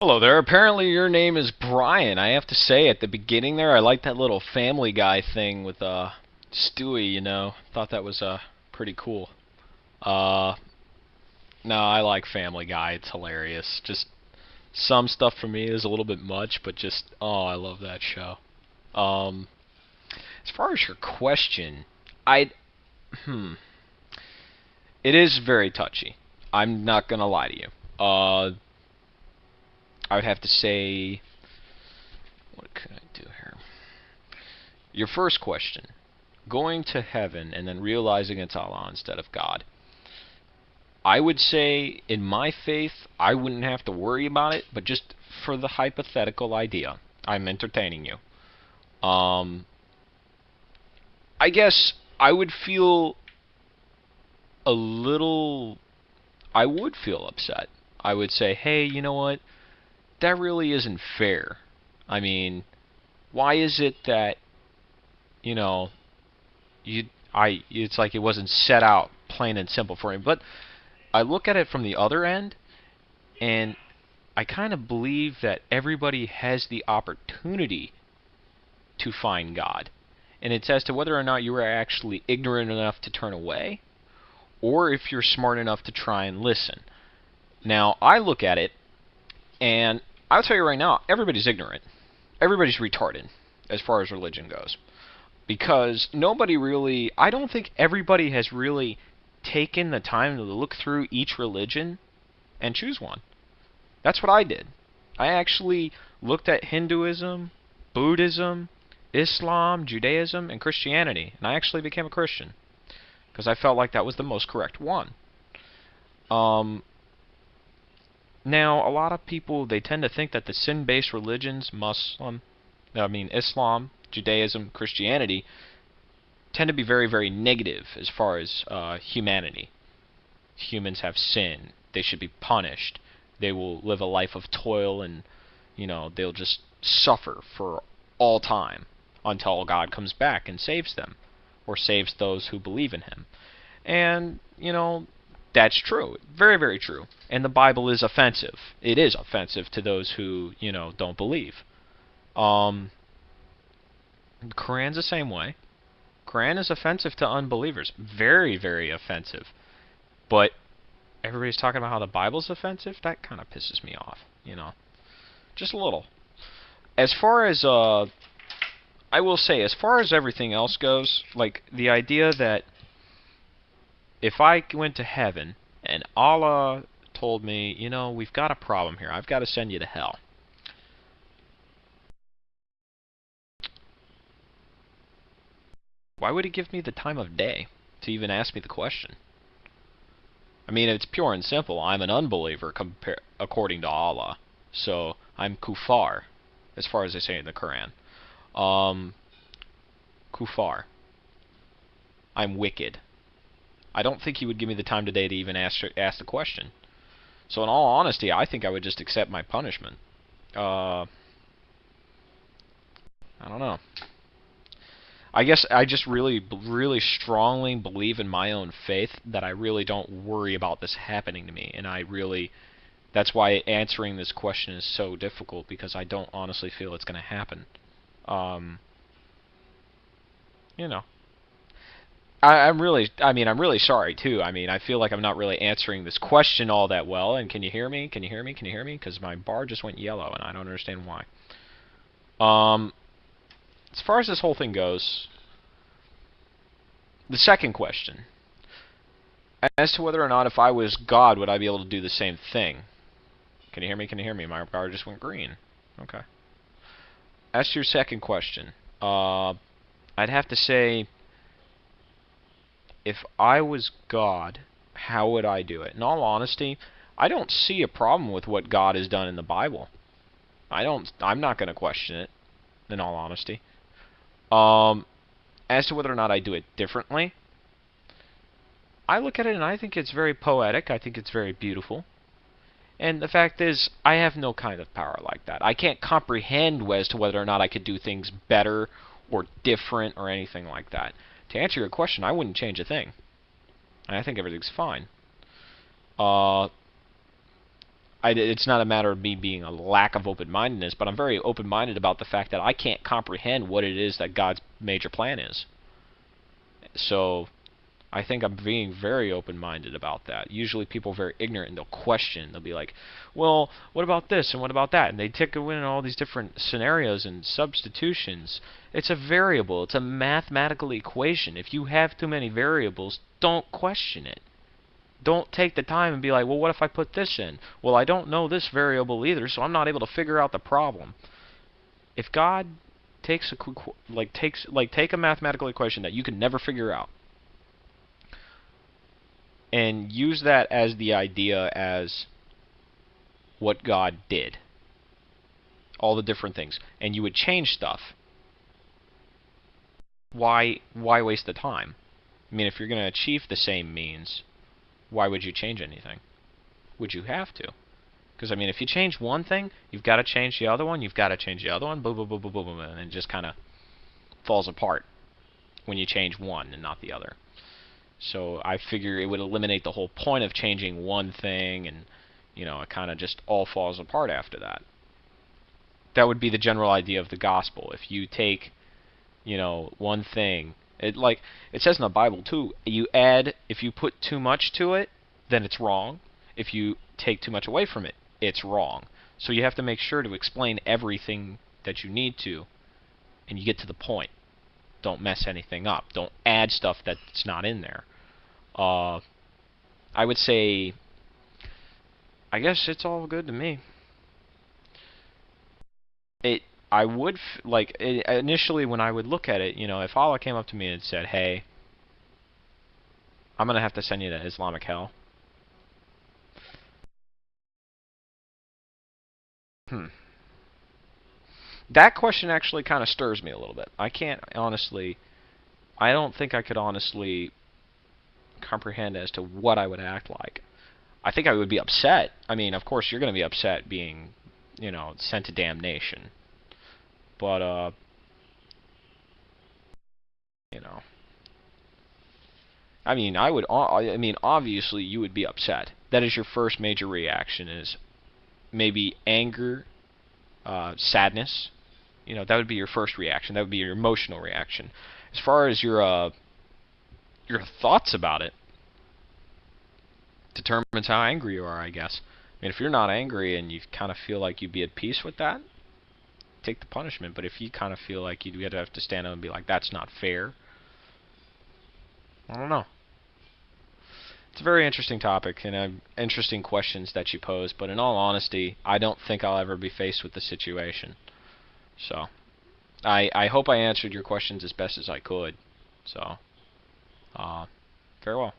Hello there. Apparently your name is Brian. I have to say, at the beginning there, I liked that little Family Guy thing with Stewie. Thought that was pretty cool. Uh, no, I like Family Guy. It's hilarious. Just some stuff for me is a little bit much, but just I love that show. Um, as far as your question, I hmm, it is very touchy. I'm not gonna lie to you. I would have to say, what could I do here? Your first question, going to heaven and then realizing it's Allah instead of God. I would say, in my faith, I wouldn't have to worry about it, but just for the hypothetical idea, I'm entertaining you. Um, I guess I would feel a little. I would feel upset. I would say, hey, you know what? That really isn't fair. I mean, why is it that, you know, it's like it wasn't set out plain and simple for me. But I look at it from the other end, and I kind of believe that everybody has the opportunity to find God. And it's as to whether or not you are actually ignorant enough to turn away, or if you're smart enough to try and listen. Now, I look at it, and I'll tell you right now, everybody's ignorant. Everybody's retarded as far as religion goes. Because nobody really, I don't think everybody has really taken the time to look through each religion and choose one. That's what I did. I actually looked at Hinduism, Buddhism, Islam, Judaism, and Christianity, and I actually became a Christian because I felt like that was the most correct one. Um, Now, a lot of people, they tend to think that the sin-based religions, Islam, Judaism, Christianity, tend to be very, very negative as far as humanity. Humans have sin. They should be punished. They will live a life of toil and, they'll just suffer for all time until God comes back and saves them or saves those who believe in him. And, that's true. Very, very true. And the Bible is offensive. It is offensive to those who, don't believe. Um, the Quran's the same way. Quran is offensive to unbelievers. Very, very offensive. But everybody's talking about how the Bible's offensive. That kind of pisses me off. Just a little. As far as, I will say, as far as everything else goes, like the idea that if I went to heaven and Allah told me, we've got a problem here. I've got to send you to hell. Why would he give me the time of day to even ask me the question? I mean, it's pure and simple. I'm an unbeliever according to Allah. So, I'm kufar, as far as they say in the Quran. Um, Kufar. I'm wicked. I don't think he would give me the time today to even ask the question. So in all honesty, I think I would just accept my punishment. I don't know. I guess I just really, really strongly believe in my own faith that I really don't worry about this happening to me, and that's why answering this question is so difficult, because I don't honestly feel it's going to happen. Um, you know. I'm really sorry too. I mean, I feel like I'm not really answering this question all that well. And can you hear me? Can you hear me? Can you hear me? Because my bar just went yellow, and I don't understand why. Um, as far as this whole thing goes, the second question, as to whether or not if I was God, would I be able to do the same thing? Can you hear me? Can you hear me? My bar just went green. Okay. As to your second question, I'd have to say, if I was God, how would I do it? In all honesty, I don't see a problem with what God has done in the Bible. I'm not going to question it, in all honesty. As to whether or not I do it differently, I look at it and I think it's very poetic. I think it's very beautiful. And the fact is, I have no kind of power like that. I can't comprehend as to whether or not I could do things better or different or anything like that. To answer your question, I wouldn't change a thing. I think everything's fine. Uh, it's not a matter of me being a lack of open-mindedness, but I'm very open-minded about the fact that I can't comprehend what it is that God's major plan is. So I think I'm being very open-minded about that. Usually people are very ignorant and they'll question. They'll be like, well, what about this and what about that? And they take in all these different scenarios and substitutions. It's a variable. It's a mathematical equation. If you have too many variables, don't question it. Don't take the time and be like, well, what if I put this in? Well, I don't know this variable either, so I'm not able to figure out the problem. If God takes take a mathematical equation that you can never figure out and use that as the idea as what God did, all the different things, and you would change stuff, why waste the time? I mean, if you're going to achieve the same means, why would you change anything? Would you have to? Because, I mean, if you change one thing, you've got to change the other one, you've got to change the other one, boom, boom, boom, boom, boom, boom, and it just kind of falls apart when you change one and not the other. So I figure it would eliminate the whole point of changing one thing, and, you know, it kind of just all falls apart after that. That would be the general idea of the gospel. If you take, you know, one thing, like it says in the Bible too, if you put too much to it, then it's wrong. If you take too much away from it, it's wrong. So you have to make sure to explain everything that you need to, and you get to the point. Don't mess anything up. Don't add stuff that's not in there. I would say, I guess it's all good to me. I would initially when I would look at it, you know, if Allah came up to me and said, "Hey, I'm gonna have to send you to Islamic hell." That question actually kind of stirs me a little bit. I don't think I could honestly comprehend as to what I would act like. I think I would be upset. I mean, of course, you're going to be upset being, you know, sent to damnation. But, you know, I mean, obviously you would be upset. That is your first major reaction, is maybe anger, sadness. You know, that would be your first reaction. That would be your emotional reaction. As far as your thoughts about it, determines how angry you are, I guess. I mean, if you're not angry and you kind of feel like you'd be at peace with that, take the punishment. But if you kind of feel like you'd have to stand up and be like, that's not fair, I don't know. It's a very interesting topic and interesting questions that you pose, but in all honesty, I don't think I'll ever be faced with the situation. So, I hope I answered your questions as best as I could. So, farewell.